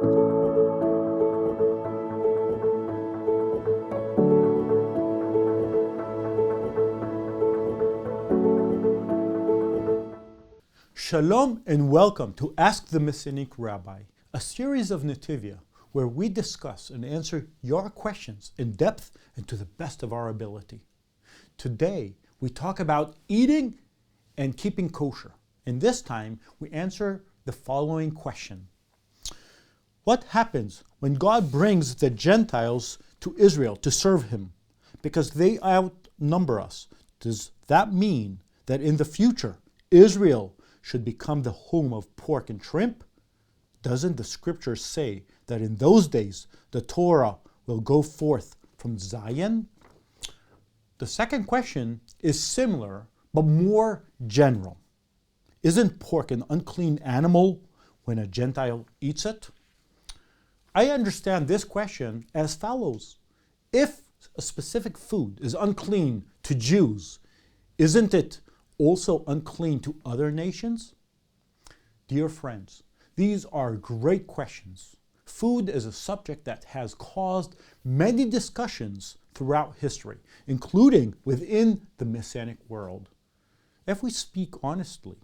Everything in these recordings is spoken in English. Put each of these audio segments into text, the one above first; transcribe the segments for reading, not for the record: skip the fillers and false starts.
Shalom and welcome to Ask the Messianic Rabbi, a series of Netivyah where we discuss and answer your questions in depth and to the best of our ability. Today, we talk about eating and keeping kosher. And this time, we answer the following question. What happens when God brings the Gentiles to Israel to serve Him? Because they outnumber us. Does that mean that in the future, Israel should become the home of pork and shrimp? Doesn't the scripture say that in those days the Torah will go forth from Tzion? The second question is similar but more general. Isn't pork an unclean animal when a Gentile eats it? I understand this question as follows. If a specific food is unclean to Jews, isn't it also unclean to other nations? Dear friends, these are great questions. Food is a subject that has caused many discussions throughout history, including within the Messianic world. If we speak honestly,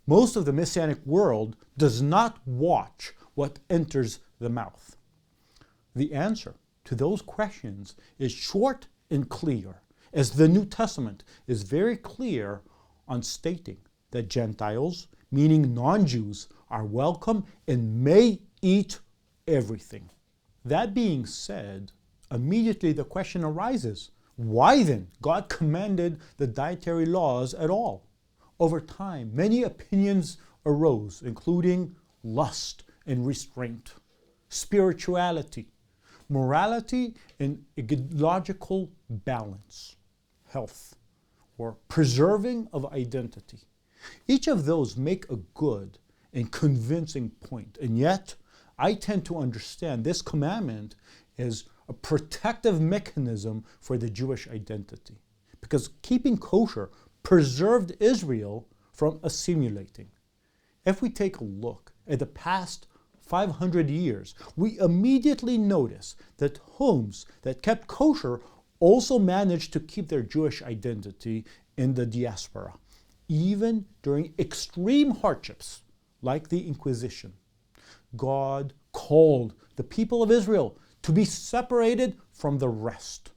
most of the Messianic world does not watch what enters the mouth. The answer to those questions is short and clear, as the New Testament is very clear on stating that Gentiles, meaning non-Jews, are welcome and may eat everything. That being said, immediately the question arises, why then God commanded the dietary laws at all? Over time, many opinions arose, including lust and restraint, spirituality, morality and ecological balance, health, or preserving of identity. Each of those make a good and convincing point, and yet I tend to understand this commandment as a protective mechanism for the Jewish identity, because keeping kosher preserved Israel from assimilating. If we take a look at the past 500 years, we immediately notice that homes that kept kosher also managed to keep their Jewish identity in the diaspora, even during extreme hardships like the Inquisition. God called the people of Israel to be separated from the rest,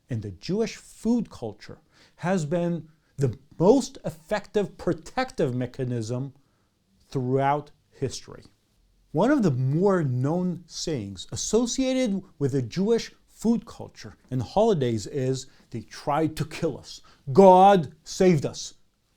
and the Jewish food culture has been the most effective protective mechanism throughout history. One of the more known sayings associated with the Jewish food culture and holidays is, they tried to kill us. God saved us.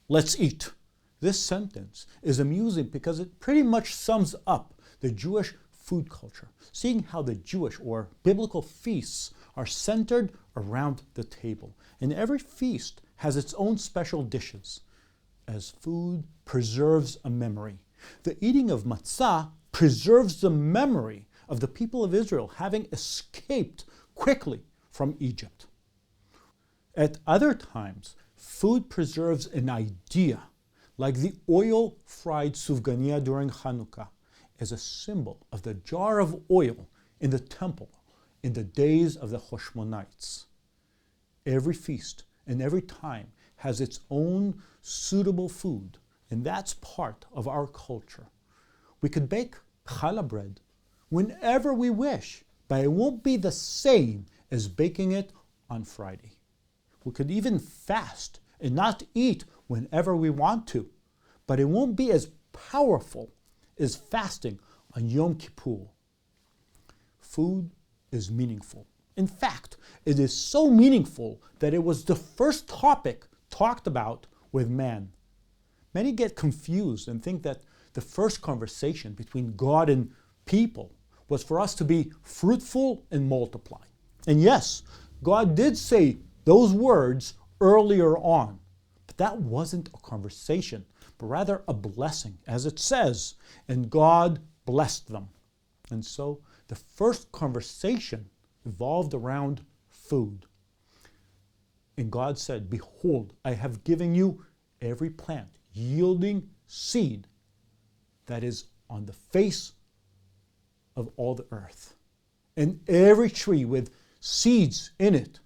Let's eat. This sentence is amusing because it pretty much sums up the Jewish food culture, seeing how the Jewish or biblical feasts are centered around the table. And every feast has its own special dishes, as food preserves a memory. The eating of matzah preserves the memory of the people of Israel having escaped quickly from Egypt. At other times, food preserves an idea, like the oil-fried sufganiyah during Hanukkah, as a symbol of the jar of oil in the temple in the days of the Hashmonites. Every feast and every time has its own suitable food, and that's part of our culture. We could bake challah bread whenever we wish, but it won't be the same as baking it on Friday. We could even fast and not eat whenever we want to, but it won't be as powerful as fasting on Yom Kippur. Food is meaningful. In fact, it is so meaningful that it was the first topic talked about with man. Many get confused and think that the first conversation between God and people was for us to be fruitful and multiply. And yes, God did say those words earlier on, but that wasn't a conversation, but rather a blessing, as it says, and God blessed them. And so the first conversation evolved around food. And God said, "Behold, I have given you every plant yielding seed that is on the face of all the earth, and every tree with seeds in it,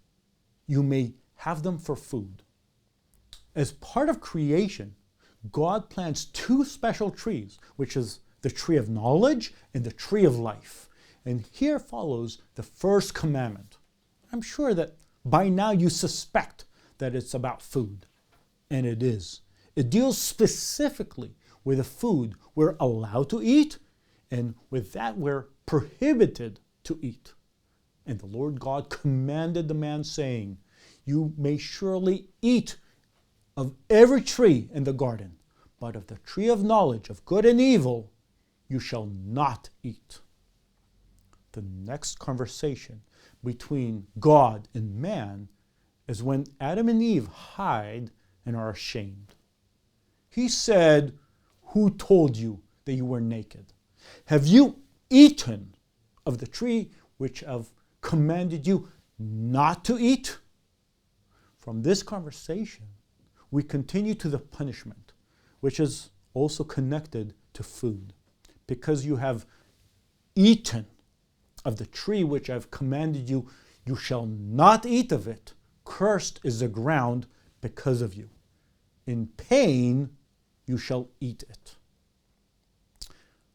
you may have them for food. As part of creation, God plants two special trees, which is the tree of knowledge and the tree of life. And here follows the first commandment. I'm sure that by now you suspect that it's about food, and it is. It deals specifically with the food we're allowed to eat and with that we're prohibited to eat. And the Lord God commanded the man, saying, "You may surely eat of every tree in the garden, but of the tree of knowledge of good and evil you shall not eat." The next conversation between God and man is when Adam and Eve hide and are ashamed. He said, "Who told you that you were naked? Have you eaten of the tree which I've commanded you not to eat?" From this conversation, we continue to the punishment, which is also connected to food. Because you have eaten of the tree which I've commanded you, you shall not eat of it. Cursed is the ground because of you. In pain you shall eat it.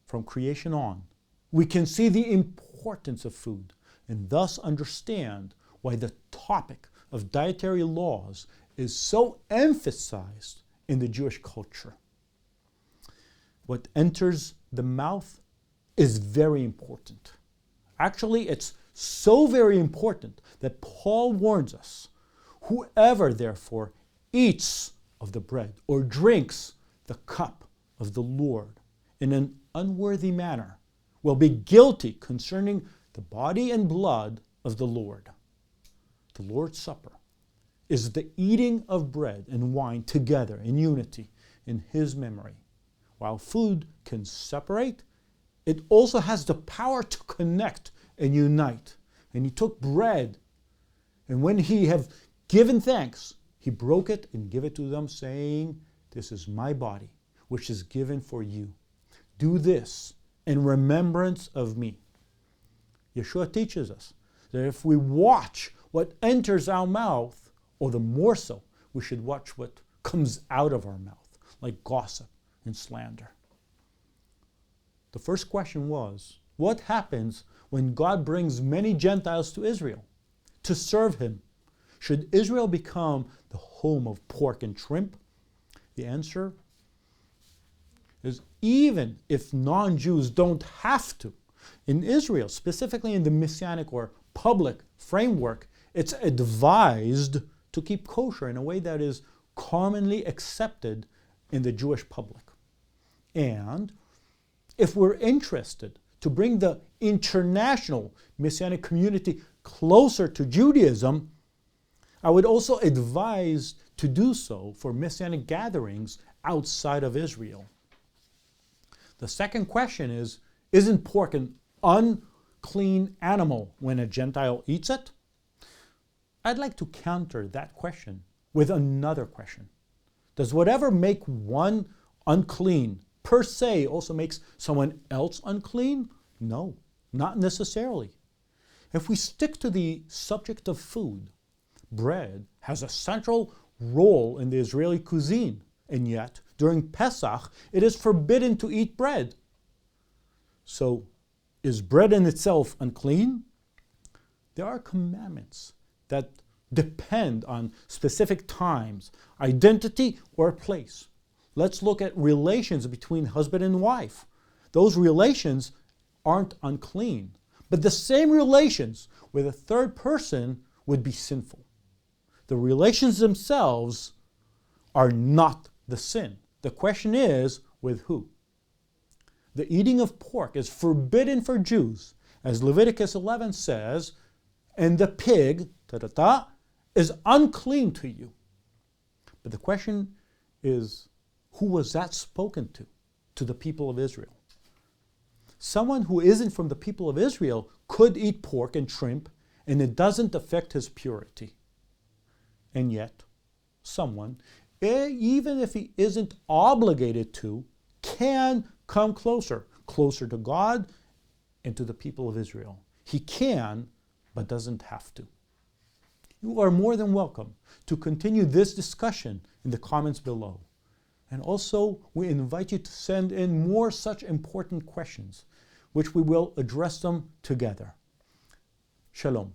From creation on, we can see the importance of food and thus understand why the topic of dietary laws is so emphasized in the Jewish culture. What enters the mouth is very important. Actually, it's so very important that Paul warns us, "Whoever therefore eats of the bread or drinks the cup of the Lord in an unworthy manner will be guilty concerning the body and blood of the Lord." The Lord's Supper is the eating of bread and wine together in unity in His memory. While food can separate, it also has the power to connect and unite. And He took bread, and when He had given thanks, He broke it and gave it to them, saying, "This is my body, which is given for you. Do this in remembrance of me." Yeshua teaches us that if we watch what enters our mouth, or the more so, we should watch what comes out of our mouth, like gossip and slander. The first question was, what happens when God brings many Gentiles to Israel to serve Him? Should Israel become the home of pork and shrimp? The answer is, even if non-Jews don't have to, in Israel, specifically in the Messianic or public framework, it's advised to keep kosher in a way that is commonly accepted in the Jewish public. And if we're interested to bring the international Messianic community closer to Judaism, I would also advise to do so for Messianic gatherings outside of Israel. The second question is, isn't pork an unclean animal when a Gentile eats it? I'd like to counter that question with another question. Does whatever make one unclean per se also makes someone else unclean? No, not necessarily. If we stick to the subject of food, bread has a central role in the Israeli cuisine, and yet during Pesach it is forbidden to eat bread. So, is bread in itself unclean? There are commandments that depend on specific times, identity, or place. Let's look at relations between husband and wife. Those relations aren't unclean, but the same relations with a third person would be sinful. The relations themselves are not the sin. The question is, with who? The eating of pork is forbidden for Jews, as Leviticus 11 says, and the pig, is unclean to you. But the question is, who was that spoken to? To the people of Israel. Someone who isn't from the people of Israel could eat pork and shrimp, and it doesn't affect his purity. And yet, someone, even if he isn't obligated to, can come closer to God and to the people of Israel. He can, but doesn't have to. You are more than welcome to continue this discussion in the comments below. And also, we invite you to send in more such important questions, which we will address them together. Shalom.